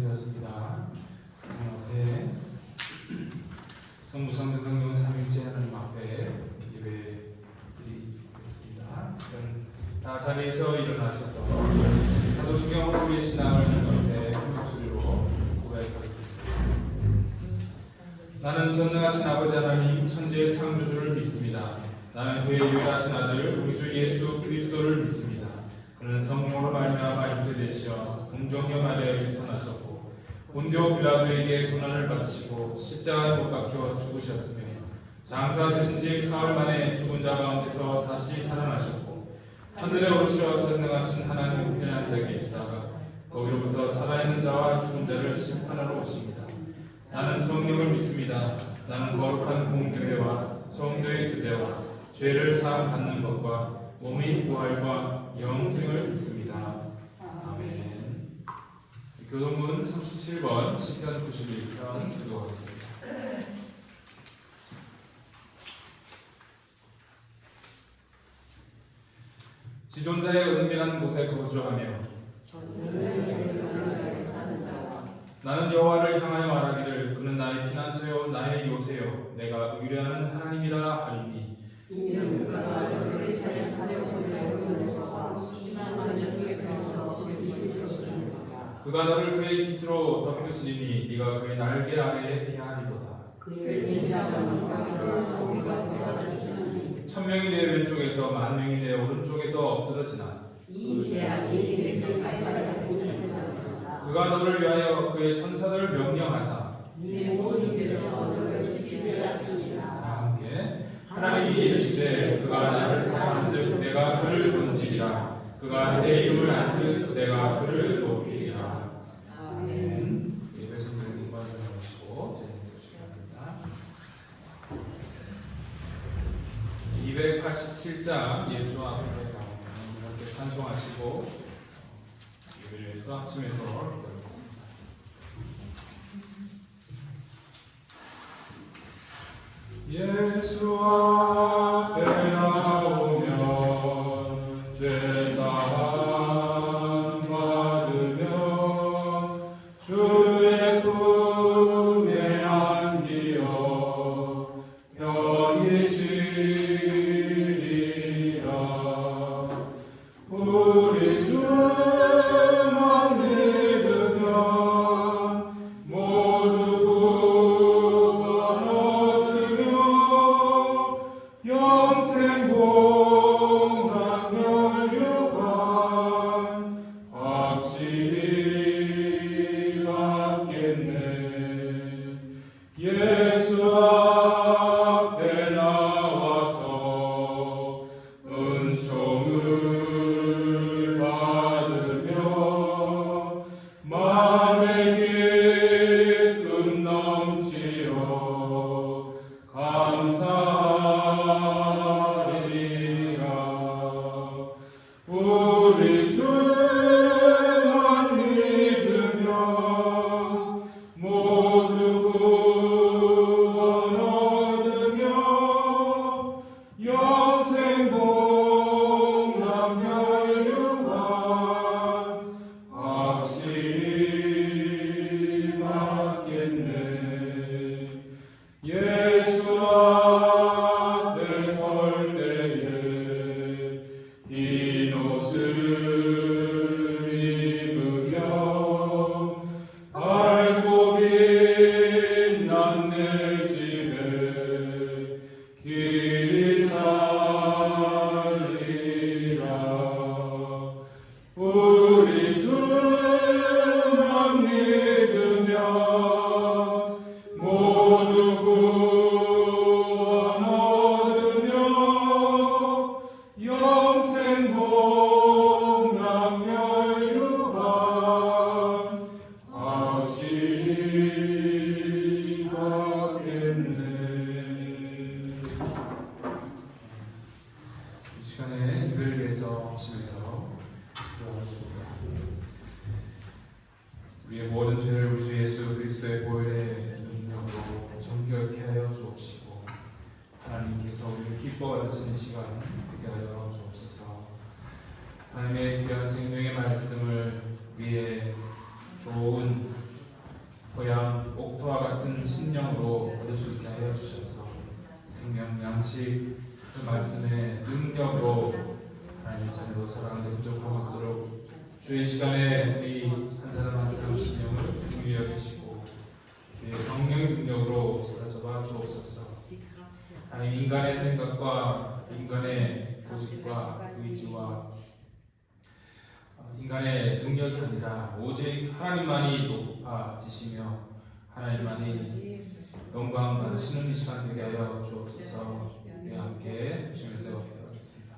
되었습니다. 앞에 성부성자성령 삼위일체 하나님 앞에 예배드리겠습니다. 지금 다 자리에서 일어나셔서 사도신경 우리의 신앙을 앞에 큰 목소리로 고백하겠습니다. 나는 전능하신 아버지 하나님 천지의 창조주를 믿습니다. 나는 그의 유일하신 아들 우리 주 예수 그리스도를 믿습니다. 그는 성령으로 말미암아 인도 되시어 동정녀 마리아에게 산하셨고 본디오 빌라도에게 고난을 받으시고 십자가에 못 박혀 죽으셨으며 장사되신 지 사흘 만에 죽은 자 가운데서 다시 살아나셨고 하늘에 오르시어 전능하신 하나님 우편에 앉아 계시다가 거기로부터 살아있는 자와 죽은 자를 심판하러 오십니다. 나는 성령을 믿습니다. 나는 거룩한 공교회와 성도의 교제와 죄를 사함 받는 것과 몸의 부활과 영생을 믿습니다. 아멘. 교동문 37번 시편 91편 기도하겠습니다. 지존자의 은밀한 곳에 거주하며 나는 여호와를 향하여 말하기를 그는 나의 피난처요 나의 요새요 내가 의뢰하는 하나님이라 하리니 그가 너를 그의 깃으로 덮으시리니 네가 그의 날개 아래에 피하리로다. 천명이 내 왼쪽에서 만명이 내 오른쪽에서 엎드러지나 그가 너를 위하여 그의 천사들을 명령하사 함께 하나님이 이르시되 그가 나를 사랑한즉 내가 그를 건지리라 그가 내 이름을 안즉 내가 그를 높이리라. 아멘. 예배 성도의 공부하는 것이고 진행해 주시기 바랍니다. 287장 예수 앞에 나오면 이렇게 찬송하시고 예배를 위해서 합심해서 기도하겠습니다. 예수 앞에 나오면 죄사함 받으며 주의 품에 안기어 편히 쉬리라. 우리 주만 믿으면 모두 구원 얻으며 영생 복락 멸류관 확실히 받겠네. 예수 앞에 나와서 은총을 받으며 마음의 기쁨 넘치어 감사하리라. 우리 주만 믿으며 모두 구원 얻으며 영생 복락 멸류관 확실히 받겠네. 예수 앞에 설 때에 흰 옷을 입으며 밝고 빛난 내 집에 길이 살리라. 우리 주만 믿으며 모두 구원 얻으며 영생 복락 멸류관 확실히 받겠네. 이 시간에 예배를 위해서 합심해서 기도하겠습니다. 우리의 모든 죄를 우리 주 예수 그리스도의 보혈의 능력으로 정결케 하여 양식 그 말씀의 능력으로 하나님의 자녀로 살아가는 부족함 없도록 주의 시간에 우리 한 사람 한 사람 심령을 긍휼히 여기시고 주의 성령의 능력으로 사라져봐 주옵소서. 하나님 인간의 생각과 인간의 고집과 의지와 인간의 능력이 아니라 오직 하나님만이 높아지시며 하나님만이 영광 받으시는 이 시간 되게 하여 주옵소서. 우리 함께 주시면서 기도하겠습니다.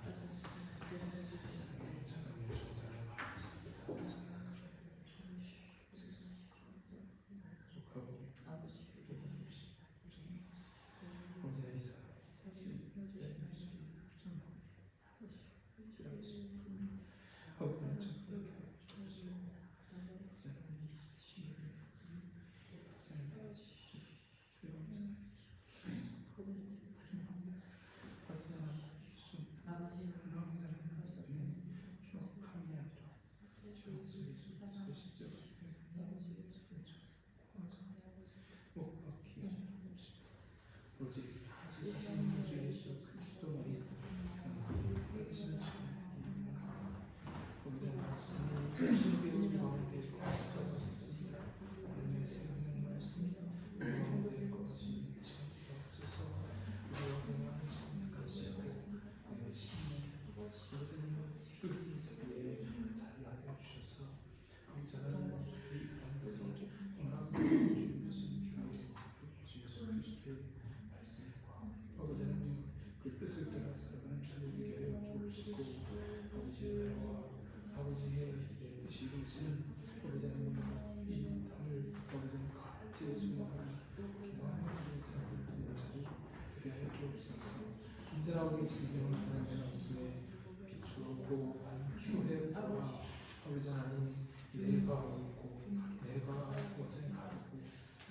언제나 우리 주님은 하나님의 말씀에 비추었고 주혜와 아버지 하나님 내가 옳고 내가 것을 가리고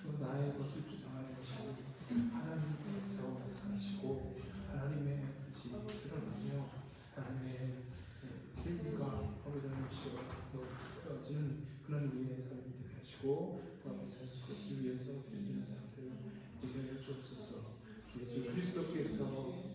또 나의 것을 주장하는 것이 하나님께서 사시고 하나님의 뜻이 드러나며 하나님의 진리가 아버지 하나님께서 높여지는 그런 우리의 삶이 되게 하시고 또 아버지 하나님 그것을 위해서 드리는 사람들을 되게 하여 주옵소서. 예수 그리스도께서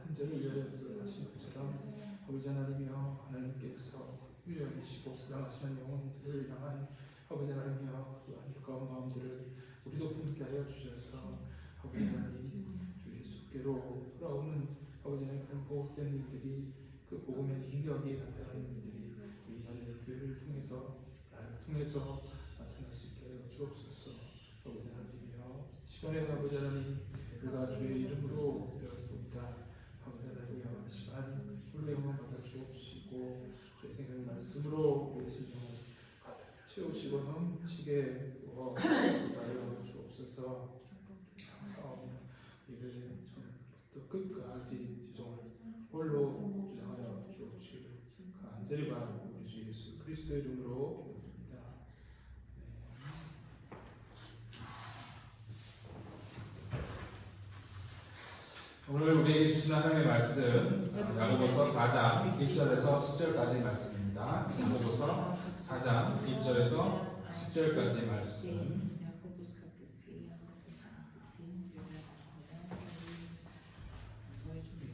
같은 점을 위하여 하신 것처럼 아버지 하나님이여 하나님께서 위하시고 사랑하시는 영혼들을 향한 아버지 하나님이여 그 안타까운 마음들을 우리도 품게 하여 주셔서 아버지 하나님 주 예수께로 돌아오는 아버지 하나님 그런 보복된 일들이 그 복음의 능력이 나타나는 일들이 우리 하나님 교회를 통해서 나를 통해서 나타날 수 있게 하여 주옵소서. 아버지 하나님이여 시간에 아버지 하나님 우리가 주의 이름으로 배웠습니다. 시간 홀로 영광 받아 주옵시고 저희 생각의 말씀으로 우리 심령을 가득 채우시고 넘치게 부어주사여 주옵소서. 싸움 이를 처음부터 끝까지 지종을 홀로 주장하여 주옵시고 간절히 바라고 우리 주 예수 그리스도의 이름으로 기도드립니다. 오늘 우리에게 주신 하나님의 말씀 야고보서 4장 1절에서 10절까지 말씀입니다. 야고보서 4장 1절에서 10절까지 말씀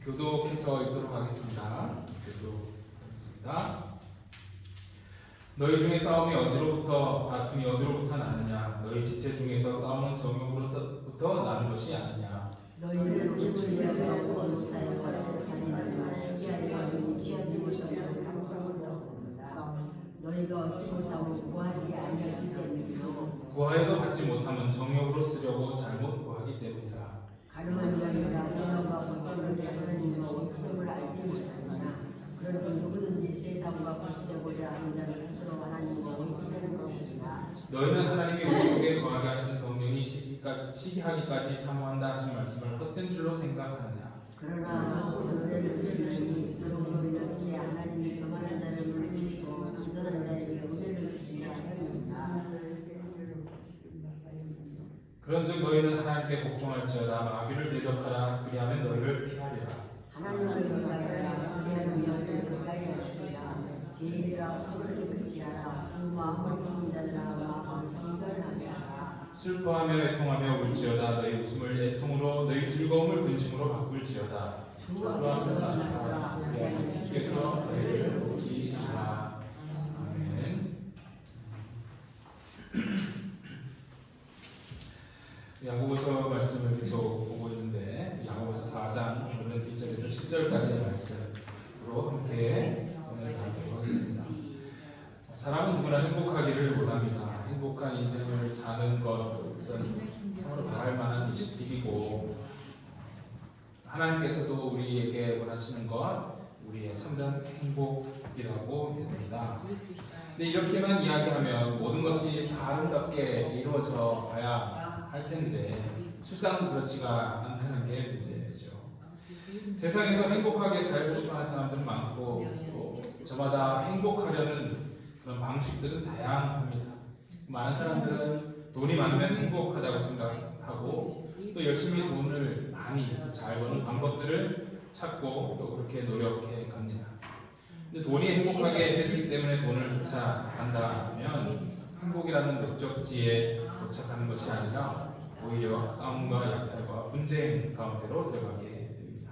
교독해서 읽도록 하겠습니다. 교독하겠습니다. 너희 중에 싸움이 어디로부터 다툼이 어디로부터 나느냐? 너희 지체 중에서 싸움은 정욕으로부터 나는 것이 아니냐? 너희는 죽을 위하여 오지 못하여 것을 살인하며 시기하여 취하지 못하고 탐욕하면서 너희가 얻지 못하고 구하지 아니하기 때문이요 구하여도 받지 못하면 정욕으로 쓰려고 잘못 구하기 때문이라. 가늠한 자들아 세상과 본때를 하나님과 원수됨을 알지 못하느냐. 그러니 누구든지 세상과 거시되고자 하는 자는 스스로 하나님과 원수되는 것이니라. 너희는 하나님의 우속에 거하게 하신 성령이 시기하기까지 사모한다 하신 말씀을 헛된 줄로 생각하느냐. 그러나 은혜를 주시니 그로 인하시되 하나님이 교만한 자를 물리치시고 겸손한 자에게 은혜를 주시냐 하였느니라. 그런즉 너희는 하나님께 복종할지어다. 마귀를 대적하라. 그리하면 너희를 피하리라. 하나님을 경외하라. 그리하면 너희를 가까이 하시리라. 죄인들아 술을 깨끗이 하라. 마음을 품는 자들아 마음을 성결하게 하라. 슬퍼하며 애통하며 울지어다. 너희 웃음을 애통으로 너희 즐거움을 근심으로 바꿀지어다. 주하소서 주사 우리 하나님 주께서 너희를 도우시리라. 아멘. 야고보서 말씀을 계속 보고 있는데 야고보서 4장 오늘은 1절에서 10절까지의 말씀으로 함께 오늘 나누도록 하겠습니다. 사람은 누구나 행복하기를 원합니다. 행복한 인생을 사는 것은 참으로 바랄 만한 일이고 하나님께서도 우리에게 원하시는 것 우리의 참된 행복이라고 믿습니다. 근데 이렇게만 이야기하면 모든 것이 다 아름답게 이루어져 봐야 할 텐데 실상은 그렇지가 않다는 게 문제죠. 세상에서 행복하게 살고 싶어하는 사람들은 많고 또 저마다 행복하려는 그런 방식들은 다양합니다. 많은 사람들은 돈이 많으면 행복하다고 생각하고 또 열심히 돈을 많이 잘 버는 방법들을 찾고 또 그렇게 노력해 갑니다. 근데 돈이 행복하게 해주기 때문에 돈을 쫓아간다면 행복이라는 목적지에 도착하는 것이 아니라 오히려 싸움과 약탈과 분쟁 가운데로 들어가게 됩니다.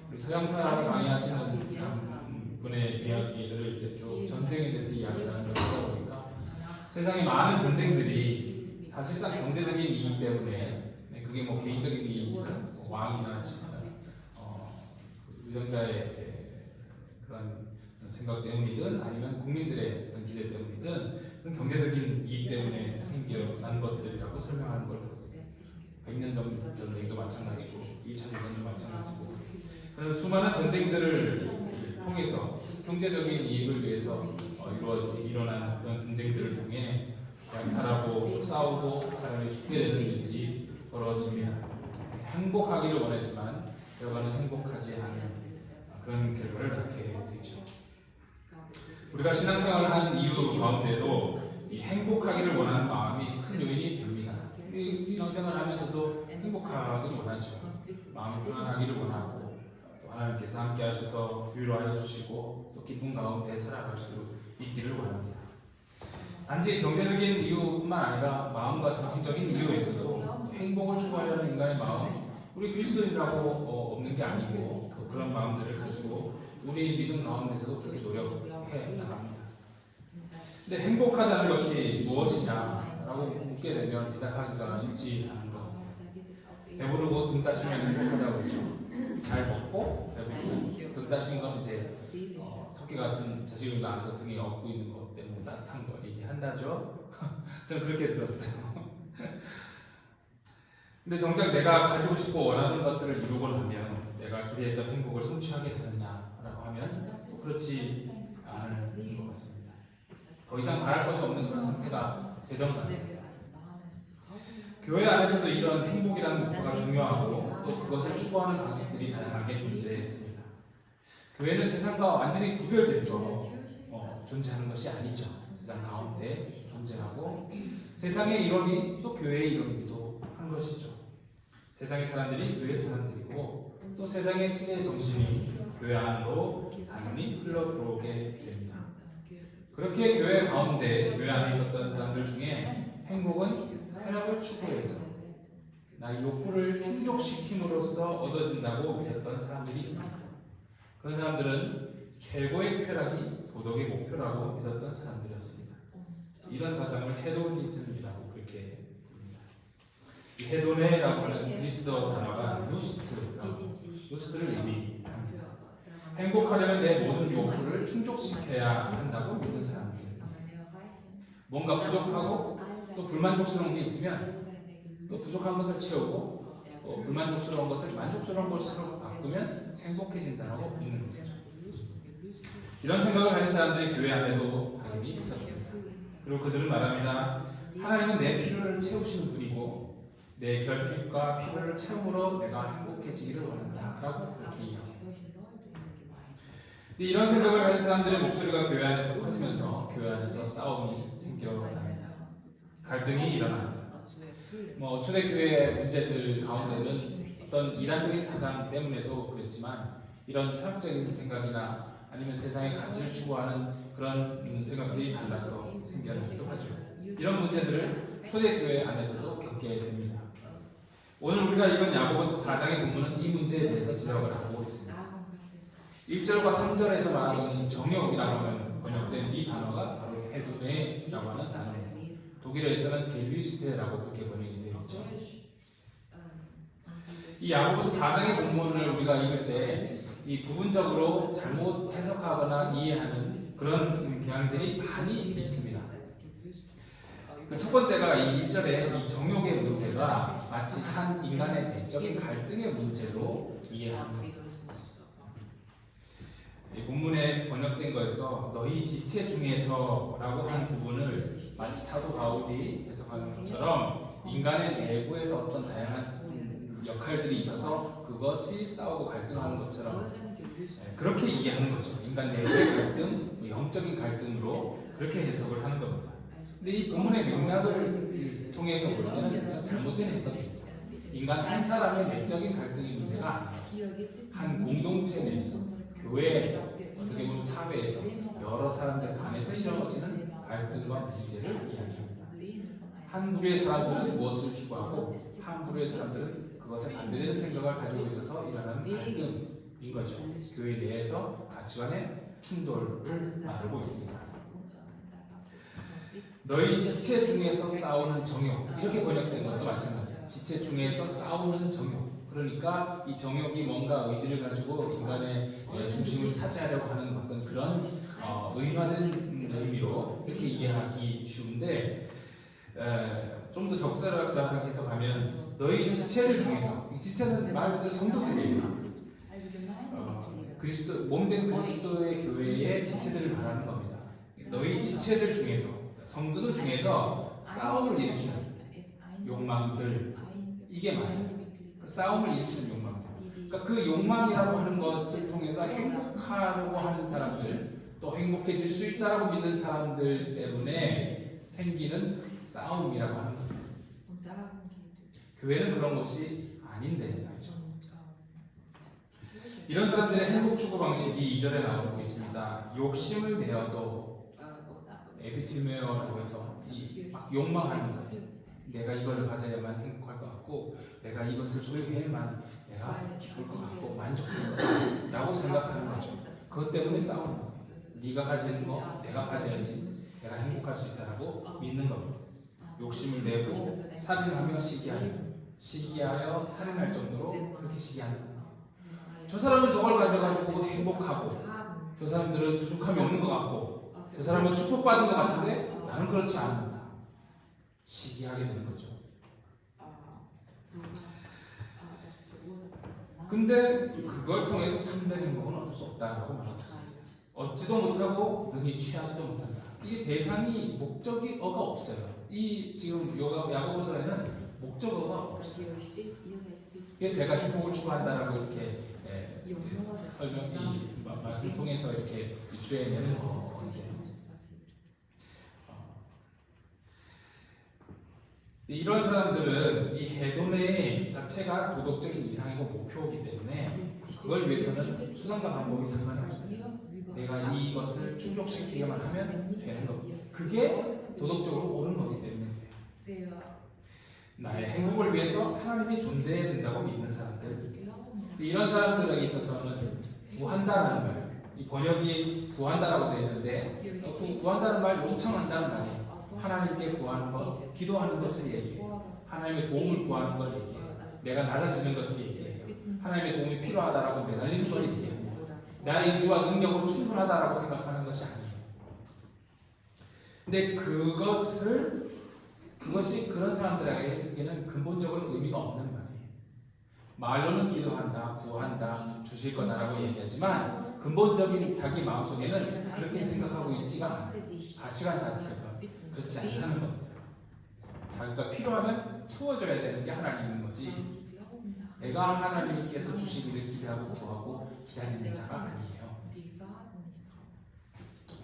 우리 서양사를 강의하시는 분의 이야기를 이제 쭉 전쟁에 대해서 이야기하는 걸 하다 보니까 세상에 많은 전쟁들이 사실상 경제적인 이익 때문에 그게 뭐 개인적인 이익이든 왕이나 위정자의 그런 생각 때문이든 아니면 국민들의 어떤 기대 때문이든 그런 경제적인 이익 때문에 생겨난 것들이라고 설명하는 걸 들었습니다. 100년 전 전쟁도 마찬가지고 2차 전쟁도 마찬가지고 그래서 수많은 전쟁들을 통해서 경제적인 이익을 위해서 일어난 그런 전쟁들을 통해 약탈하고 싸우고 사람이 죽게 되는 일들이 벌어집니다. 행복하기를 원했지만 결과는 행복하지 않은 그런 결과를 낳게 되죠. 우리가 신앙생활을 하는 이유 가운데도 이 행복하기를 원하는 마음이 큰 요인이 됩니다. 신앙생활을 하면서도 행복하기를 원하죠. 마음이 편안하기를 원하고 또 하나님께서 함께 하셔서 위로하여 주시고 또 기쁨 가운데 살아갈 수 있기를 원합니다. 단지 경제적인 이유뿐만 아니라 마음과 정신적인 이유에서도 행복을 추구하려는 인간의 마음 우리 그리스도인이라고 없는 게 아니고 또 그런 마음들을 가지고 우리 믿음 가운데서도 그렇게 노력해 나갑니다. 근데 행복하다는 것이 무엇이냐라고 묻게 되면 대답하기가 쉽지 않은 것. 배부르고 등 따시면 행복하다고 했죠. 잘 먹고 배부르고 등 따신 건 이제 토끼 같은 자식을 낳아서 등에 업고 있는 것 때문에 따뜻한 걸 얘기한다죠. 저는 그렇게 들었어요. 근데 정작 내가 가지고 싶고 원하는 것들을 이루고 나면 내가 기대했던 행복을 성취하게 되느냐라고 하면 그렇지 않은 것 같습니다. 더 이상 바랄 것이 없는 그런 상태가 되던가요. 교회 안에서도 이런 행복이라는 목표가 중요하고 또 그것을 추구하는 방식들이 다양하게 존재했습니다. 교회는 세상과 완전히 구별돼서 존재하는 것이 아니죠. 세상 가운데 존재하고 세상의 이론이 또 교회의 이론이기도 한 것이죠. 세상의 사람들이 교회 사람들이고 또 세상의 신의 정신이 교회 안으로 당연히 흘러 들어오게 됩니다. 그렇게 교회 가운데 교회 안에 있었던 사람들 중에 행복은 쾌락을 추구해서 나의 욕구를 충족시킴으로써 얻어진다고 믿었던 사람들이 있습니다. 그런 사람들은 최고의 쾌락이 도덕의 목표라고 믿었던 사람들이었습니다. 이런 사상을 헤도니즘이라고 그렇게 부릅니다. 이 헤도네라고 하는 그리스도 단어가 루스트를 의미합니다. 행복하려면 내 모든 욕구를 충족시켜야 한다고 믿는 사람들. 뭔가 부족하고 또 불만족스러운 게 있으면 또 부족한 것을 채우고 또 불만족스러운 것을 만족스러운 것으로 바꾸면 행복해진다고 믿는 것이죠. 이런 생각을 하는 사람들이 교회 안에도 당연히 있었습니다. 그리고 그들은 말합니다. 하나님은 내 필요를 채우시는 분이고 내 결핍과 필요를 채움으로 내가 행복해지기를 원한다 라고 그렇게 이야기합니다. 이런 생각을 하는 사람들의 목소리가 교회 안에서 커지면서 교회 안에서 싸움이 생겨납니다. 갈등이 일어납니다. 초대교회 문제들 가운데는 어떤 이단적인 사상 때문에도 그랬지만 이런 철학적인 생각이나 아니면 세상의 가치를 추구하는 그런 생각들이 달라서 생겨나기도 하죠. 이런 문제들을 초대교회 안에서도 겪게 됩니다. 오늘 우리가 읽은 야고보서 4장의 본문은 이 문제에 대해서 지적을 하고 있습니다. 1절과 3절에서 말하는 정욕이라고 하는 번역된 이 단어가 바로 헤도네라고 하는 단어입니다. 독일어에서는 겔비스테라고 그렇게 번역이 되어 있죠. 이 야고보서 4장의 본문을 우리가 읽을 때 이 부분적으로 잘못 해석하거나 이해하는 그런 경향들이 많이 있습니다. 그 첫 번째가 이 1절의 이 정욕의 문제가 마치 한 인간의 내적인 갈등의 문제로 이해합니다. 이 본문에 번역된 거에서 너희 지체 중에서라고 한 부분을 마치 사도 바울이 해석하는 것처럼 인간의 내부에서 어떤 다양한 역할들이 있어서 그것이 싸우고 갈등하는 것처럼 그렇게 이해하는 거죠. 인간 내부의 갈등, 영적인 갈등으로 그렇게 해석을 하는 겁니다. 근데 이 본문의 맥락을 통해서 볼 때는 잘못된 해석입니다. 인간 한 사람의 내적인 갈등의 문제가 아니에요. 한 공동체 내에서, 교회에서, 어떻게 보면 사회에서 여러 사람들 간에서 이루어지는 갈등과 문제를 이야기합니다. 한 부류의 사람들은 무엇을 추구하고 한 부류의 사람들은 그것에 반대되는 생각을 가지고 있어서 일어나는 갈등인 거죠. 교회 내에서 가치관의 충돌을 말하고 있습니다. 너희 지체 중에서 싸우는 정욕, 이렇게 번역된 것도 마찬가지예요. 지체 중에서 싸우는 정욕. 그러니까 이 정욕이 뭔가 의지를 가지고 인간의 중심을 차지하려고 하는 어떤 그런 의화된 의미로 이렇게 이해하기 쉬운데, 좀 더 적절하게 해석하면 너희 지체를 중에서, 이 지체는 말 그대로 성도들이에요. 그리스도 몸된 그리스도의 교회의 지체들을 말하는 겁니다. 너희 지체들 중에서, 성도들 중에서 싸움을 일으키는 욕망들, 이게 맞아요. 싸움을 일으키는 욕망들. 그러니까 그 욕망이라고 하는 것을 통해서 행복하려고 하는 사람들, 또 행복해질 수 있다라고 믿는 사람들 때문에 생기는 싸움이라고 하는 겁니다. 교회는 그런 것이 아닌데 말이죠. 이런 사람들의 행복 추구 방식이 2절에 나오고 있습니다. 욕심을 내어도 에피티메어라고 해서 막 욕망하는 것. 내가 이걸 가져야만 행복할 것 같고, 내가 이것을 소유해야만 내가 기쁠 것 같고 만족할 것 같고 라고 생각하는 거죠. 그것 때문에 싸우는 거예요. 네가 가지는 거 내가 가져야지 내가 행복할 수 있다라고 믿는 겁니다. 욕심을 내고 살인하며 시기하여 살인할 정도로 그렇게 시기하는 거예요. 저 사람은 저걸 가져가지고 행복하고, 저 사람들은 부족함이 없는 것 같고, 저 사람은 축복받은 것 같은데 나는 그렇지 않는다. 시기하게 되는 거죠. 근데 그걸 통해서 참된 행복은 얻을 수 없다라고 말하고 있습니다. 얻지도 못하고 능히 취하지도 못한다. 이게 대상이 목적어가 없어요. 이 지금 야고보서에는 목적어가 없어요. 이게 제가 행복을 추구한다라고 이렇게 설명, 말씀 통해서 이렇게 유추해내는 건데, 이런 사람들은 이 해돈의 자체가 도덕적인 이상이고 목표이기 때문에 그걸 위해서는 수단과 방법이 상관이 없어요. 내가 이것을 충족시키기만 하면 되는 겁니다. 그게 도덕적으로 옳은 거기 때문에 돼요. 나의 행복을 위해서 하나님이 존재해야 된다고 믿는 사람들, 이런 사람들에게 있어서는 구한다는 말, 이 번역이 구한다라고 되어 있는데 구한다는 말, 요청한다는 말이에요. 하나님께 구하는 것, 기도하는 것을 얘기해요. 하나님의 도움을 구하는 걸 얘기해요. 내가 낮아지는 것을 얘기해요. 하나님의 도움이 필요하다라고 매달리는 걸 얘기해요. 나의 의지와 능력으로 충분하다라고 생각하는 것이 아니에요. 근데 그것이 그런 사람들에게는 근본적으로 의미가 없는 말이에요. 말로는 기도한다, 구한다, 주실 거다라고 얘기하지만 근본적인 자기 마음속에는 그렇게 생각하고 있지가 않아요. 가치관 자체가 그렇지 않다는 겁니다. 자기가 필요하면 채워줘야 되는 게 하나님인 거지, 내가 하나님께서 주시기를 기대하고 구하고 기다리는 자가 아니에요.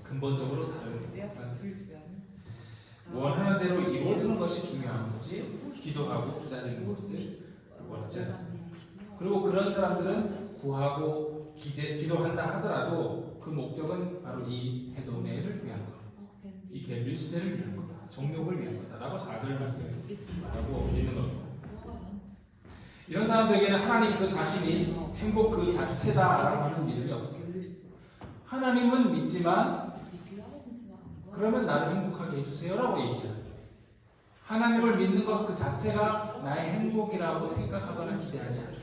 근본적으로 다른 겁니다. 원하는 대로 이루어지는 것이 중요한 거지, 기도하고 기다리는 것을 원하지 않습니다. 그리고 그런 사람들은 구하고 기도한다 하더라도 그 목적은 바로 이 해도네를 위한 것, 이 겔비스테를 위한 거다. 정욕을 위한 거다라고 4절 말씀을 말하고 있는 겁니다. 이런 사람들에게는 하나님 그 자신이 행복 그 자체다라고 하는 믿음이 없어요. 하나님은 믿지만 그러면 나를 행복하게 해주세요라고 얘기하는 거예요. 하나님을 믿는 것 그 자체가 나의 행복이라고 생각하거나 기대하지 않아요.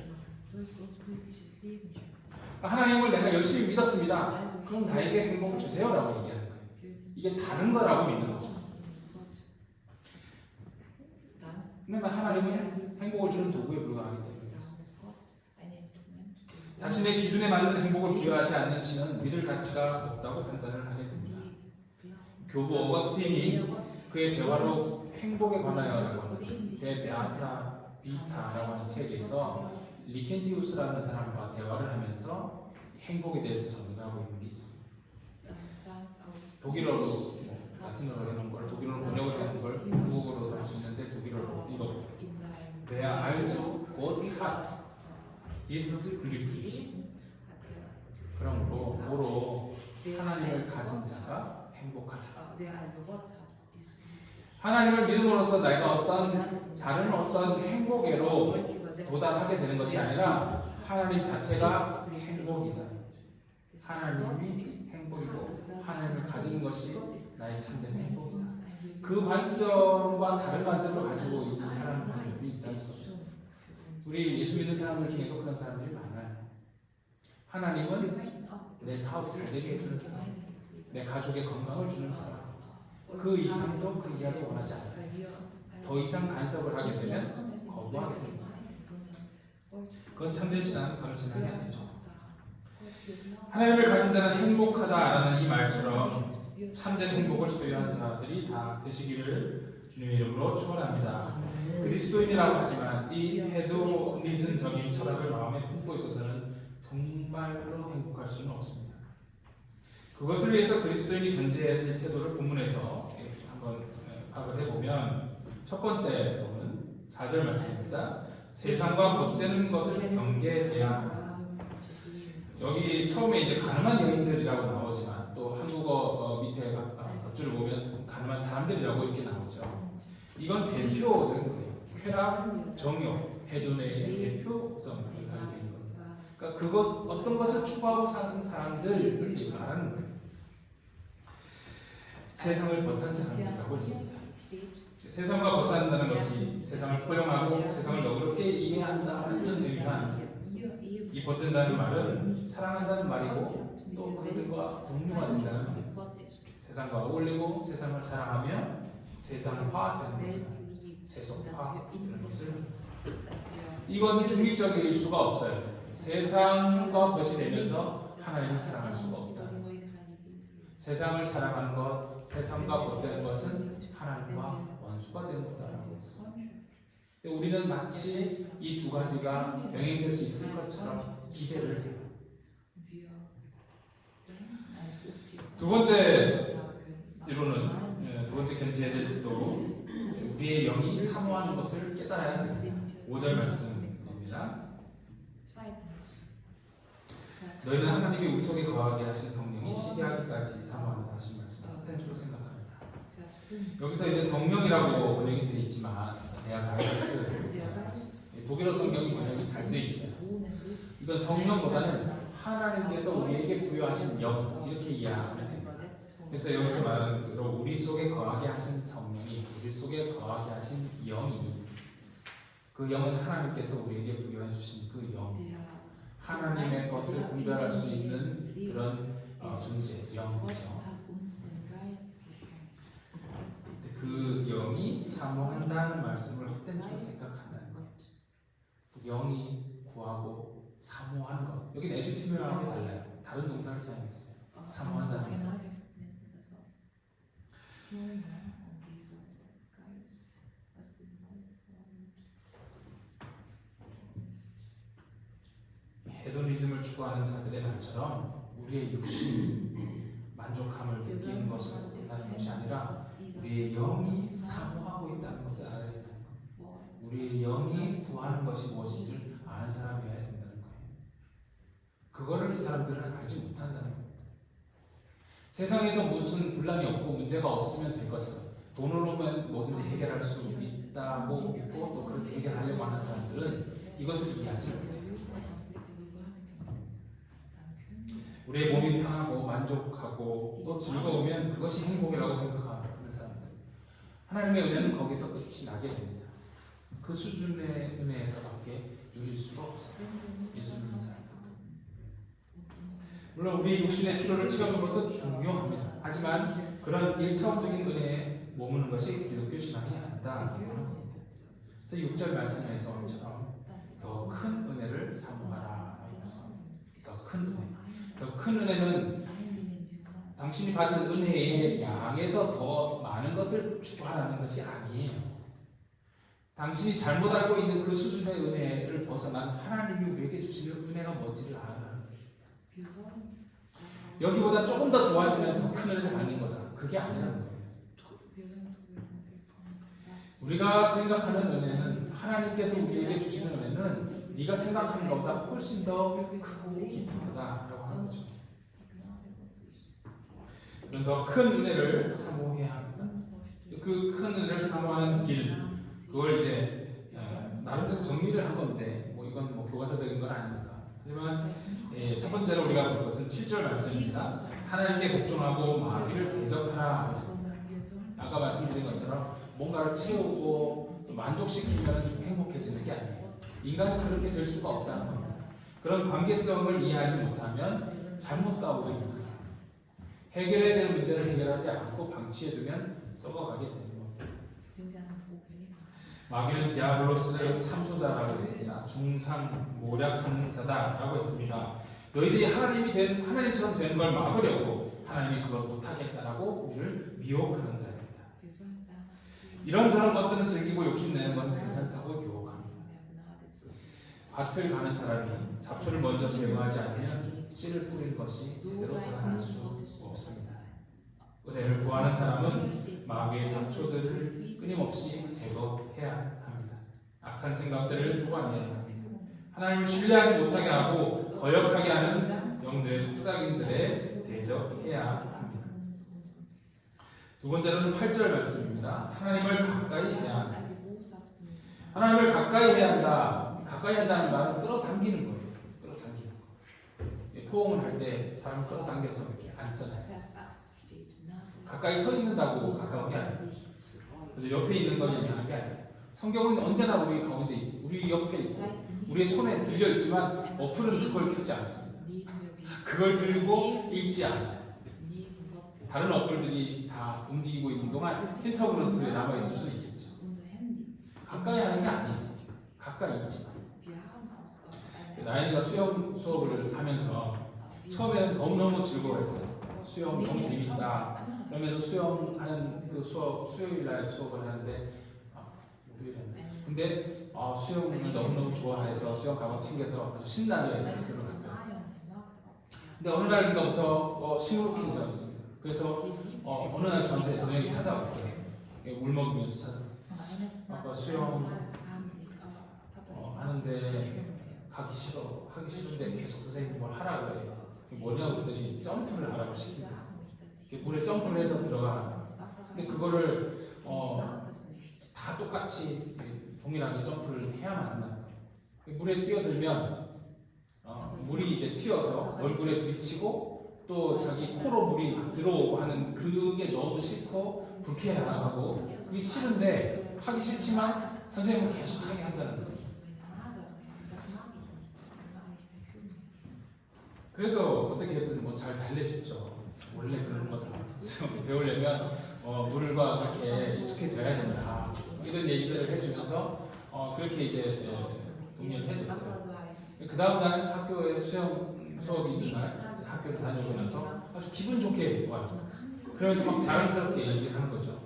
하나님을 내가 열심히 믿었습니다. 그럼 나에게 행복을 주세요라고 얘기하는 거예요. 이게 다른 거라고 믿는 거죠. 그러면 하나님은 행복을 주는 도구에 불과하기 때문에 자신의 기준에 맞는 행복을 부여하지 않는 신은 믿을 가치가 없다고 판단을 하게 됩니다. 교부 어거스틴이 그의 대화로 행복에 관하여라고 하는 데 베아타 비타라고 하는 책에서 리켄티우스라는 사람과 대화를 하면서 행복에 대해서 정의하고 있는 게 있습니다. 독일어로 라틴어로 해놓은 걸 독일어로 번역을 해놓은 걸 한국어로도 할 수 있는데 독일어로 이거 Wer also Gott hat, ist glücklich. 그러므로 고로 하나님을 가진 자가 행복하다. 하나님을 믿음으로써 내가 어떤 다른 어떤 행복에로 도달하게 되는 것이 아니라 하나님 자체가 행복이다. 하나님이 행복이고 하나님을 가지는 것이 나의 참된 행복이다. 그 관점과 다른 관점을 가지고 있는 사람들이 있다는 거죠. 우리 예수 믿는 사람들 중에도 그런 사람들이 많아요. 하나님은 내 사업이 잘 되게 해주는 사람, 내 가족의 건강을 주는 사람, 그 이상도 그 이하도 원하지 않아요. 더 이상 간섭을 하게 되면 거부하게 됩니다. 그건 참된 신앙은 바른 신앙이 아니죠. 하나님을 가진 자는 행복하다라는 이 말처럼 참된 행복을 소유한 자들이 다 되시기를 주님의 이름으로 축원합니다. 그리스도인이라고 하지만 이 헤도니즘적인 철학을 마음에 품고 있어서는 정말로 행복할 수는 없습니다. 그것을 위해서 그리스도인이 견지해야 될 태도를 본문에서 한번 파악을 해보면 첫 번째 부분은 4절 말씀입니다. 세상과 못되는 것을 경계해야 합니다. 여기 처음에 이제 가늠한 여인들이라고 나오지만 또 한국어 밑에 겉줄을 보면 가늠한 사람들이라고 이렇게 나오죠. 이건 대표적인 거예요. 쾌락, 정욕, 해둔의 대표성을 가지고 있는 겁니다. 그러니까 그것 어떤 것을 추구하고 사는 사람들을 말하는 거예요. 세상을 벗한 사람이라고 했습니다. 세상과 벗한다는 것이 세상을 포용하고 세상을 너그럽게 이해한다는 의미가 아니에요. 이 벗된다는 말은 사랑한다는 말이고 또 그들과 동료가 된다는 말입니다. 세상과 어울리고 세상을 사랑하며 세상화되는 것을 세속화되는 것을 이것은 중립적일 수가 없어요. 세상과 벗이 되면서 하나님을 사랑할 수가 없다. 세상을 사랑하는 것, 세상과 벗되는 것은 하나님과 원수가 되는 거다라고 했어요. 근데 우리는 마치 이 두 가지가 병행될 수 있을 것처럼 기대를 해요. 두 번째 이론은 두 번째 견지해야 될 태도 우리의 영이 사모하는 것을 깨달아야 됩니다. 5절 말씀입니다. 너희는 하나님이 우리 속에 거하게 하신 성령이 시기하기까지 사모한다 하신 말씀을 헛된 줄로 생각합니다. 여기서 이제 성령이라고 번역이 되어 있지만 독일어 성경이 번역이 잘 되어 있어요. 이건 성령보다는 하나님께서 우리에게 부여하신 영 이렇게 이해하면 됩니다. 그래서 여기서 말하는 대로 우리 속에 거하게 하신 성령이 우리 속에 거하게 하신 영이 그 영은 하나님께서 우리에게 부여해 주신 그 영 하나님의 것을 분별할 수 있는 그런 존재 영이죠. 그 영이 사모한다는 말씀을 헛된 줄로 생각한다는 것. 영이 구하고 사모하는 것. 여기는 에듀티메하고 달라요. 다른 동사를 사용했어요. 사모한다는 것. 헤도니즘을 추구하는 자들의 말처럼 우리의 육신이 만족함을 느끼는 것을 원하는 것이 아니라 우리의 영이 사모하고 있다는 것을 알아야 된다는 것. 우리의 영이 구하는 것이 무엇인지를 아는 사람이어야 된다는 거예요. 그거를 이 사람들은 알지 못한다는 겁니다. 세상에서 무슨 분란이 없고 문제가 없으면 될 것처럼 돈으로만 뭐든지 해결할 수 있다고 믿고 또 그렇게 해결하려고 하는 사람들은 이것을 이해하지 못해요. 우리의 몸이 편하고 만족하고 또 즐거우면 그것이 행복이라고 생각하는 사람들, 하나님의 은혜는 거기서 끝이 나게 됩니다. 그 수준의 은혜에서밖에 누릴 수가 없어요. 예수 믿는 사람들. 물론 우리 육신의 필요를 채우는 것도 중요합니다. 하지만 그런 1차원적인 은혜에 머무는 것이 기독교 신앙이 아니다. 그래서 6절 말씀에서처럼 더 큰 은혜를 사모하라. 더 큰 은혜. 더 큰 은혜는 당신이 받은 은혜의 양에서 더 많은 것을 추구하라는 것이 아니에요. 당신이 잘못 알고 있는 그 수준의 은혜를 벗어난 하나님이 우리에게 주시는 은혜가 뭔지를 알아라는 거예요. 여기보다 조금 더 좋아지면 더 큰 은혜를 받는 거다. 그게 아니라는 거예요. 우리가 생각하는 은혜는, 하나님께서 우리에게 주시는 은혜는 네가 생각하는 것보다 훨씬 더 크고 깊은 거다라고 하는 거죠. 그래서 큰 은혜를 사모해야 합니다. 그 큰 은혜를 사모하는 길, 그걸 이제 나름대로 정리를 한 건데 이건 교과서적인 건 아닙니다. 하지만 첫 번째로 우리가 볼 것은 7절 말씀입니다. 하나님께 복종하고 마귀를 대적하라. 아까 말씀드린 것처럼 뭔가를 채우고 만족시키면 행복해지는 게 아니에요. 인간은 그렇게 될 수가 없다는 겁니다. 그런 관계성을 이해하지 못하면 잘못 싸우고 있는 거예요. 해결해야 될 문제를 해결하지 않고 방치해두면 썩어가게 되는 겁니다. 마귀는 디아블로스의 참소자라고 했습니다. 중상 모략하는 자다라고 했습니다. 너희들이 하나님처럼 되는 걸 막으려고 하나님이 그걸 못하겠다라고 우리를 미혹하는 자입니다. 이런저런 것들은 즐기고 욕심내는 건 괜찮다고 유혹합니다. 밭을 가는 사람이 잡초를 먼저 제거하지 않으면 씨를 뿌린 것이 제대로 자라날 수 없습니다. 은혜를 구하는 사람은 마귀의 잡초들을 끊임없이 제거해야 합니다. 악한 생각들을 뽑아내야 합니다. 하나님을 신뢰하지 못하게 하고 거역하게 하는 영들의 속삭임들에 대적해야 합니다. 두 번째로는 8절 말씀입니다. 하나님을 가까이 해야 합니다. 하나님을 가까이 해야 한다. 가까이 한다는 말은 끌어당기는 거예요. 끌어당기는 거. 포옹을 할 때 사람을 끌어당겨서 이렇게 앉잖아요. 가까이 서 있는다고 가까운 게 아니에요. 그래서 옆에 있는 걸 얘기하는 게 아니에요. 성경은 언제나 우리 가운데, 우리 옆에 있어요. 우리의 손에 들려 있지만 어플은 그걸 켜지 않습니다. 그걸 들고 읽지 않아요. 다른 어플들이 다 움직이고 있는 동안 힌터브런트에 남아있을 수 있겠죠. 가까이 하는 게 아니에요. 가까이 있지만. 나연이가 수영 수업을 하면서 처음에는 너무너무 즐거워했어요. 수영 너무 재밌다. 그러면서 수영하는 그 수요일날 수업을 하는데 근데 수영을 너무너무 좋아해서 수영 가방 챙겨서 아주 신나게 학교를 갔어요. 근데 어느 날부터 시무룩해졌습니다. 그래서 어느 날 저한테 저녁에 찾아왔어요. 물 먹으면서 찾아왔어요. 아빠 수영 하는데 하기 싫은데 계속 선생님이 뭘 하라고 그래요. 뭐냐고 그랬더니 점프를 하라고 시키고 물에 점프를 해서 들어가. 근데 그거를 다 똑같이 동일하게 점프를 해야만 한다. 물에 뛰어들면 물이 이제 튀어서 얼굴에 부딪히고 또 자기 코로 물이 들어오고 하는 그게 너무 싫고 불쾌하고 그게 싫은데 하기 싫지만 선생님은 계속 하게 한다는 거예요. 그래서 어떻게든 잘 달래줬죠. 원래 그런 거죠. 배우려면 물과 그렇게 익숙해져야 된다. 이런 얘기들을 해주면서 그렇게 이제 독려를 해줬어요. 그 다음날 학교에 수영 수업이 있는 날 학교를 다녀오면서 아주 기분 좋게 와요. 그러면서 막 자랑스럽게 얘기를 하는 거죠.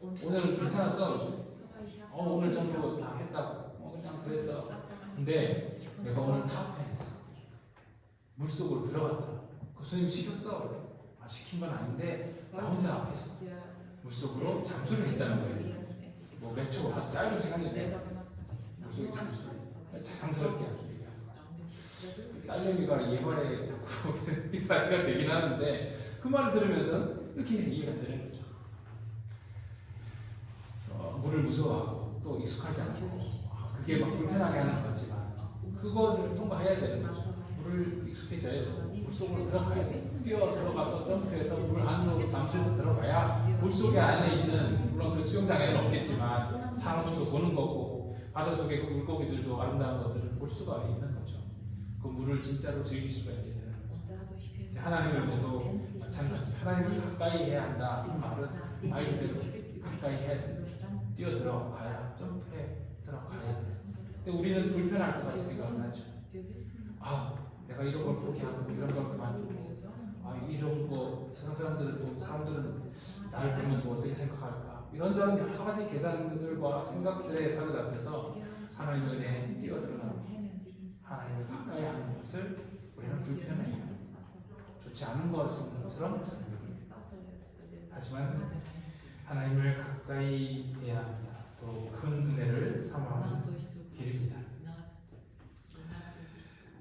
오늘은 괜찮았어. 오늘 전부 다 했다고. 그냥 그랬어. 근데 내가 오늘 탑했어. 물속으로 들어갔다. 그 선생님 시켰어. 시킨 건 아닌데 나 혼자 했어. 물속으로 잠수를 했다는 거예요. 몇 초, 아주 짧은 시간인데 물속에 잠수를 자랑스럽게 아주 얘기하는 거예요. 딸내미가 예발에 자꾸 이 사이가 되긴 하는데 그 말을 들으면서 이렇게 이해가 되는 거죠. 물을 무서워하고 또 익숙하지 않고 그게 막 불편하게 하는 것 같지만 그거를 통과해야 되는 거죠. 물을 익숙해져야 되고 물속으로 들어가야 돼. 뛰어 들어가서 점프해서 물 안으로 잠수해서 들어가야 물속에 안에 있는, 물론 그 수영장에는 없겠지만 상어초도 보는 거고 바닷속에 그 물고기들도 아름다운 것들을 볼 수가 있는 거죠. 그 물을 진짜로 즐길 수가 있게 되는 거죠. 하나님을 보도 마찬가지. 하나님을 가까이 해야 한다. 이 말은 말 그대로 가까이 해야 된다. 뛰어 들어가야, 점프해 들어가야 된다. 근데 우리는 불편할 것 같이 생각을 하죠. 내가 이런 걸 포기하고 이런 걸 그만두고 이런 거 세상 사람들은 나를 보면 또 어떻게 생각할까, 이런저런 여러 가지 계산들과 생각들에 사로잡혀서 하나님의 은혜에 뛰어들어가고 하나님을 가까이 하는 것을 우리는 불편해요. 좋지 않은 것처럼 생각합니다. 하지만 하나님을 가까이 해야 합니다. 또 큰 은혜를 사모하는 길입니다.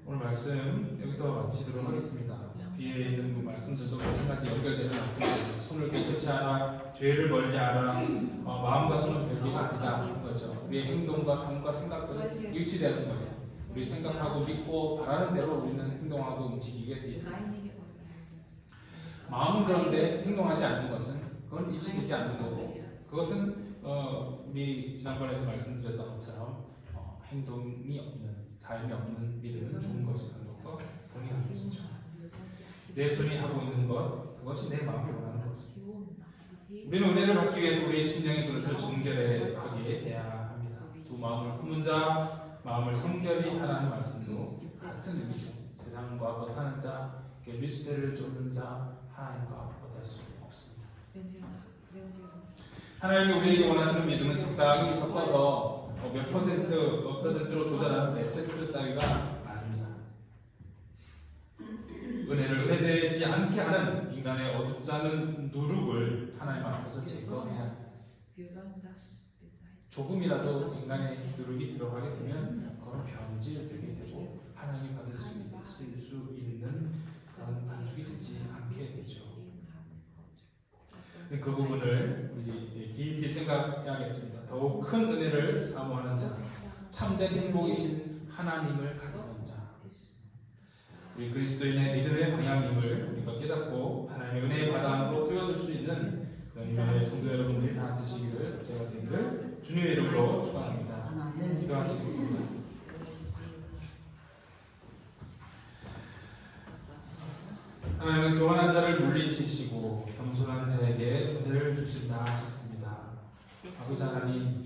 오늘 말씀 여기서 마치도록 하겠습니다. 뒤에 있는 그 말씀들도 마찬가지 연결되는 말씀입니다. 손을 깨끗이 하라, 죄를 멀리하라, 마음과 손은 별개가 아니다 하는 거죠. 우리의 행동과 삶과 생각들은 일치되는 거예요. 우리 생각하고 믿고 바라는 대로 우리는 행동하고 움직이게 돼 있습니다. 마음은 그런데 행동하지 않는 것은 그건 일치되지 않는 거고, 그것은 우리 지난번에서 말씀드렸던 것처럼 행동이 없는, 삶이 없는 믿음은 좋은 것이라는 것과 동일한 것이죠. 내 손이 하고 있는 것, 그것이 내 마음이 원하는 것입니다. 우리는 은혜를 받기 위해서 우리의 심령의 그릇을 정결하게 해야 합니다. 두 마음을 품은 자, 마음을 성결히 하라는 말씀도 같은 의미죠. 세상과 못하는 자, 류스테를 쫓는 자, 하나님과 못할 수 없습니다. 하나님이 우리에게 원하시는 믿음은 적당히 섞어서 몇 퍼센트로 조절하는 레체트 따위가 아닙니다. 은혜를 은혜되지 않게 하는 인간의 어줍지 않은 누룩을 하나님 앞에서 제거해야 합니다. 조금이라도 인간의 누룩이 들어가게 되면 그건 변질되게 되고 하나님이 받을 수 있는 그런 반죽이 되지 않게 되죠. 그 부분을 우리 깊이 생각해야겠습니다. 더욱 큰 은혜를 사모하는 자, 참된 행복이신 하나님을 가지는 자, 우리 그리스도인의 믿음의 방향임을 우리가 깨닫고 하나님의 은혜의 바닥으로 뛰어들 수 있는 그런 이번에 성도 여러분들이 다 되시기를, 제가 되기를 주님의 이름으로 축원합니다. 기도하시겠습니다. 하나님은 교만한 자를 물리치시고 겸손한 자에게 은혜를 주신다 하셨습니다. 아버지 하나님,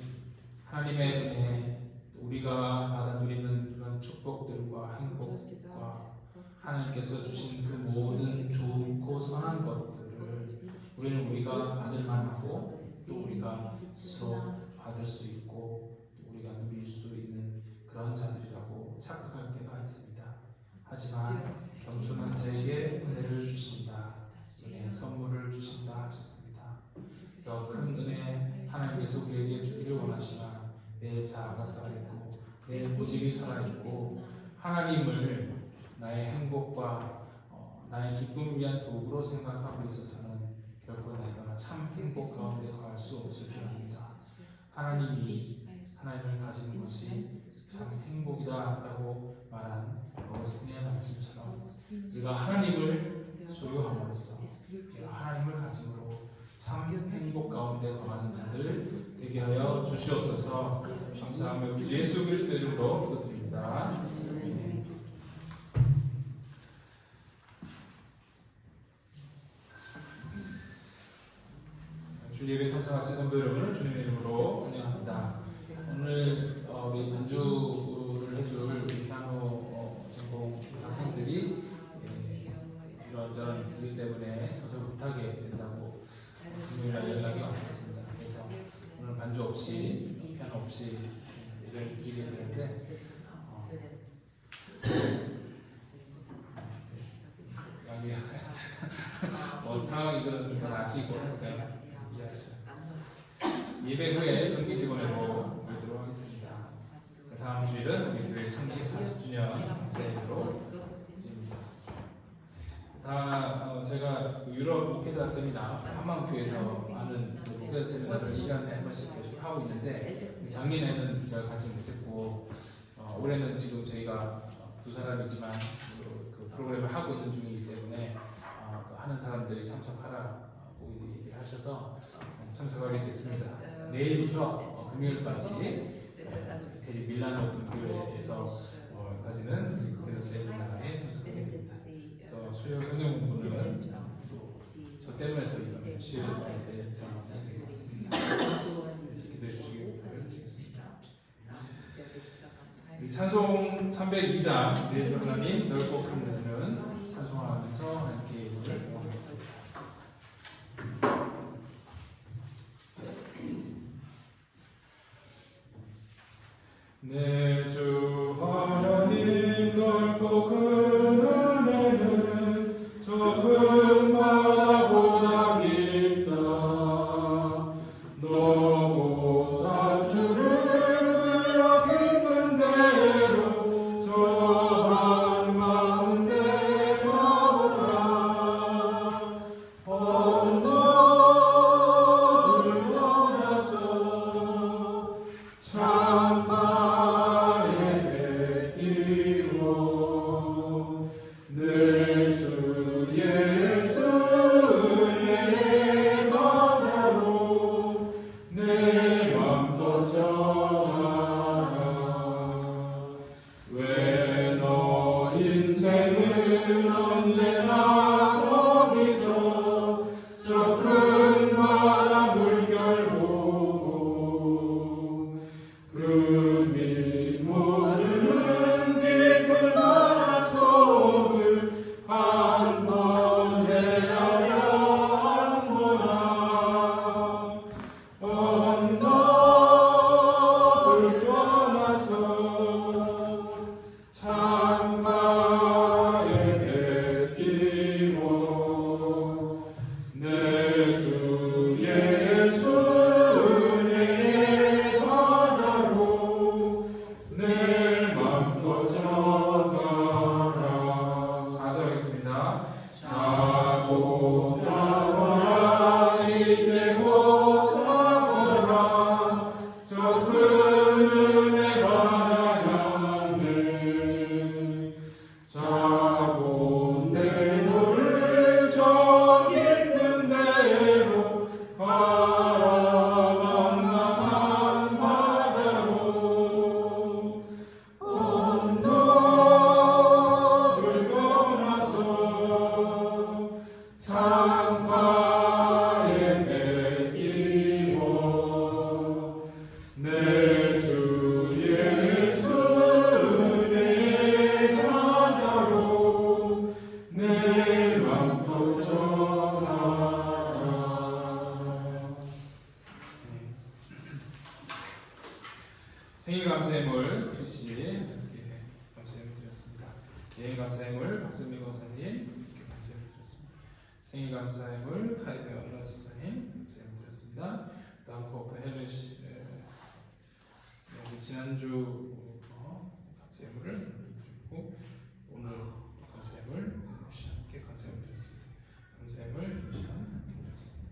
하나님의 은혜, 우리가 받아 누리는 그런 축복들과 행복과 하나님께서 주신 그 모든 좋고 선한 것들을 우리는 우리가 받을 만하고 또 우리가 스스로 받을 수 있고 또 우리가 누릴 수 있는 그런 자들이라고 착각할 때가 있습니다. 하지만 겸손한 자에게 은혜를 주신다, 은혜의 선물을 주신다 하셨습니다. 더 큰 은혜 하나님께서 우리에게 주기를 원하시나 내 자아가 살아있고 내 모집이 살아있고 하나님을 나의 행복과 나의 기쁨을 위한 도구로 생각하고 있어서는 결코 내가 참 행복 가운데 갈 수 없을 줄 압니다. 하나님을 가지는 것이 참 행복이다라고 말한 어거스틴의 말씀처럼 우리가 하나님을 소유함으로써 하나님을 가짐으로 참 행복 가운데 거하는 자들 되게 하여 주시옵소서. 감사하며 예수 그리스도의 이름으로 기도드립니다. 주 예배 참석하신 성도 여러분을 주님의 이름으로 환영합니다. 오늘 우리 반주를 해줄 우리 피아노 전공 학생들이 이런저런 이유 때문에 참석을 못하게 된다고 금요일날 연락이 왔었습니다. 그래서 오늘 반주 없이 피아노 없이 예배를 드리게 되는데 여기 상황이 그런 건 아시고 이해하시죠. 예배 후에 정기 직원회로 열도록 하겠습니다. 다음 주일은 우리 교회 창립 40주년 행사로 제가 유럽 목회자 세미나 한만교회에서 하는 목회자 세미나를 1년에 한 번씩 해주고 하고 있는데 작년에는 제가 가지 못했고 올해는 지금 저희가 두 사람이지만 그 프로그램을 하고 있는 중이기 때문에 그 하는 사람들이 참석하라고 얘기를 하셔서 참석하게 됐습니다. 내일부터 금요일까지 이태리 밀라노 근교에서 까지는 그래서 세미나에 참석하게 됩니다. 그래서 수요 성경 공부는 저 때문에 또 이런 시를 할 때 상황이 되게 있습니다. 기도해 주시기 바라겠습니다. 찬송 302장 내 주 하나님 넓고 큰 은혜는 찬송하면서 함께 예물을 모으겠습니다. 내 주 하나님 넓고 큰 은혜는 저 큰 바다보다 깊다. 너보다 주를 불러 깊은 데로 저 한가운데 가보라. 언덕을 떠나서 창가에 뱉기고 내 주 예수 내 바다로 내 맘도 전하라. 왜 너 인생은 언제나 거기서 저 큰 바다 물결 보고 그 밑모르는 깊은 바다 속을 한번 헤아려 보라. 언덕을 떠나서 창가에 뱉기고 내 주 예수 내 바다로 내 맘도 전하라. 4절 하겠습니다. 자고 나와라 이제 곧 가거라. 저 큰 은혜 바다 향해 자고 내 노를 저 깊은 데로 가라. 만만한 바다로 언덕을 떠나서 창가에 뱉기고 내 주 예수 내 바다로 내 맘도 전하라. 생일 감사해물 크리시 이렇게 감사해물 드렸습니다. 여행 감사해물 박선미 권사님 이렇게 감사해물 드렸습니다. 생일 감사해물 카이베 언라 지사님 감사해물 드렸습니다. 다음 코프 헬리 씨 지난주 감사해물을 드리고 오늘 감사해물 역시 함께 감사해물 드렸습니다. 감사해물 역시 함께 드렸습니다.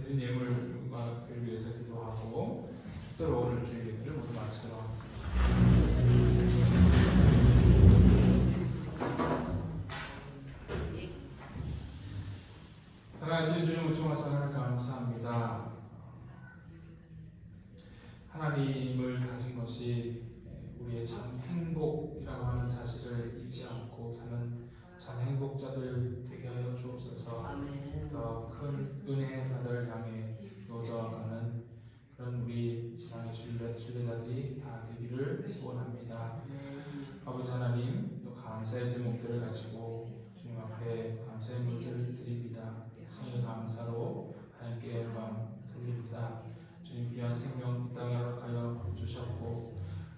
드린 예물과 그를 위해서 기도하고 축도로 오늘 주일 예배를 모두 마치도록 하겠습니다. 사랑하시는 주님 우청과 사랑을 감사합니다. 하나님을 가진 것이 우리의 참 행복이라고 하는 사실을 잊지 않고 사는 참 행복자들 되게 하여 주옵소서. 더 큰 은혜의 바다를 향해 노져가는 그런 우리 신앙의 순례자들이 다 되기를 소원합니다. 아버지 하나님, 또 감사의 제목들을 가지고 주님 앞에 감사의 물들을 드립니다. 생일 감사로 하나님께 영광 돌립니다. 주님 귀한 생명 이 땅에 허락하여 주셨고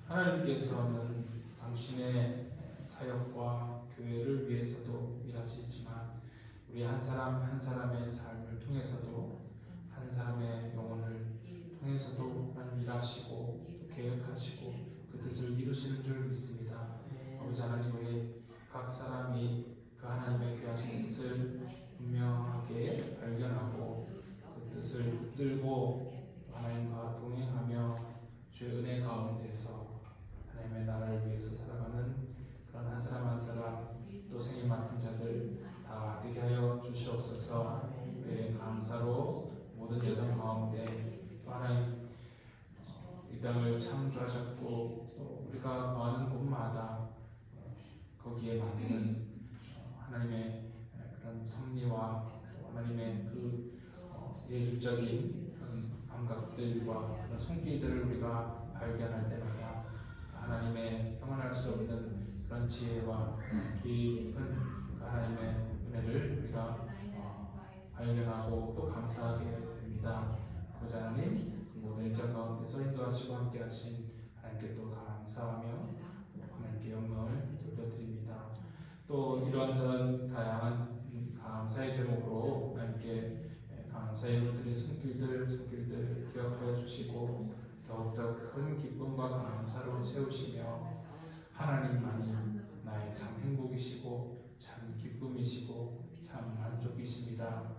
하나님께서는 당신의 사역과 교회를 위해서도 일하시지만 우리 한 사람 한 사람의 삶을 통해서도 한 사람의 영혼을 통해서도 하나님 일하시고 계획하시고 그 뜻을 이루시는 줄 믿습니다. 아버지 하나님, 우리 각 사람이 그 하나님의 귀하신 뜻을 분명하게 발견하고 그 뜻을 붙들고 하나님과 때마다 거기에 맞는 하나님의 그런 섭리와 하나님의 그 예술적인 감각들과 그런 손길들을 우리가 발견할 때마다 하나님의 평안할 수 없는 그런 지혜와 깊은 하나님의 은혜를 우리가 발견하고 또 감사하게 됩니다. 아버지 하나님, 모든 일정 가운데서 인도하시고 함께하신 하나님께 또 감사하며 하나님께 영광을 돌려드립니다. 또 이런저런 다양한 감사의 제목으로 하나님께 감사의 물들인 손길들 기억하여 주시고 더욱더 큰 기쁨과 감사로 채우시며 하나님만이 나의 참 행복이시고 참 기쁨이시고 참 만족이십니다.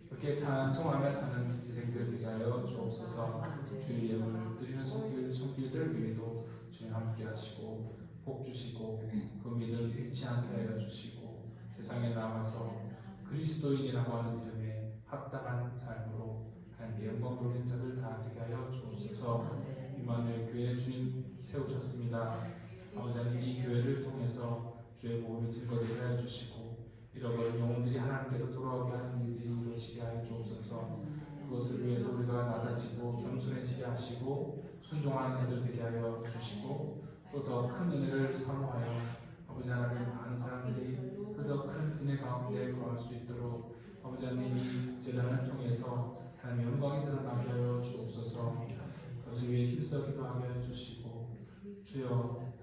그렇게 찬송하며 사는 인생들 되게 하여 주옵소서. 주의 예물을 드리는 손길들 위에도 주님 함께 하시고 복 주시고 그 믿음 잃지 않게 하여 주시고 세상에 나와서 그리스도인이라고 하는 이름에 합당한 삶으로 하나님께 영광 돌리는 자들 다 되게 하여 주옵소서. 임마누엘 교회 주님 세우셨습니다. 아버지 하나님, 이 교회를 통해서 주의 몸이 증거되게 하여 주시고 잃어버린 영혼들이 하나님께로 돌아오게 하는 일들이 이루어지게 하여 주옵소서. 그것을 위해서 우리가 낮아지고 겸손해지게 하시고 순종하는 자들 되게 하여 주시고 또 더 큰 은혜를 사모하여 아버지 하나님, 많은 사람들이 그 더 큰 은혜 가운데 거할 수 있도록 아버지 하나님, 이 재단을 통해서 하나님 영광이 드러나게 하여 주옵소서. 그것을 위해 힘써 기도하게 하여 주시고 주여,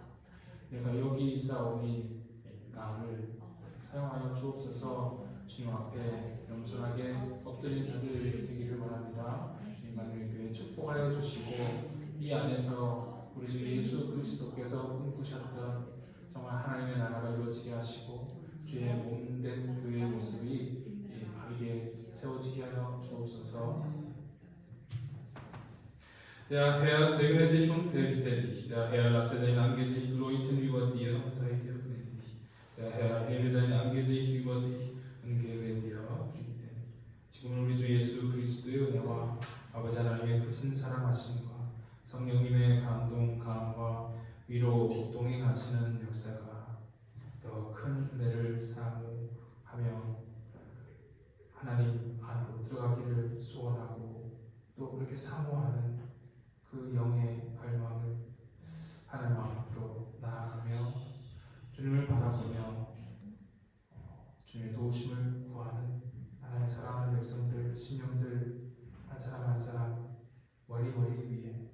내가 여기 있사오니 나를 사용하여 주옵소서. 주님 앞에 겸손하게 엎드린 주를 되기를 원합니다. 주님만을 교회 축복하여 주시고 이 안에서 우리 주 예수 그리스도께서 꿈꾸셨던 정말 하나님의 나라가 이루어지게 하시고 주의 몸된 교회의 모습이 바르게 세워지게 하여 주옵소서. Der Herr segne dich und behüte dich. Der Herr lasse sein Angesicht leuchten über dir und sei dir gnädig. Der Herr hebe sein Angesicht über dich und gebe dir Frieden. 지금 우리 주 예수 그리스도의 은혜와 아버지 하나님의 크신 사랑하심과 성령님의 감동, 감화, 위로 동행하시는 역사가 더 큰 은혜를 사모하며 하나님 안으로 들어가기를 소원하고 또 그렇게 사모하는 그 영의 갈망을 하나님 앞으로 나아가며 주님을 바라보며 주님의 도우심을 구하는 하나님 사랑하는 백성들, 신령들 한 사람 한 사람 머리머리 위에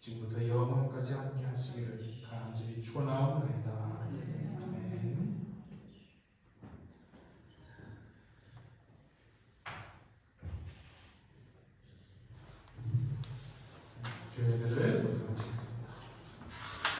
지금부터 영원까지 함께 하시기를 간절히 축원하옵나이다.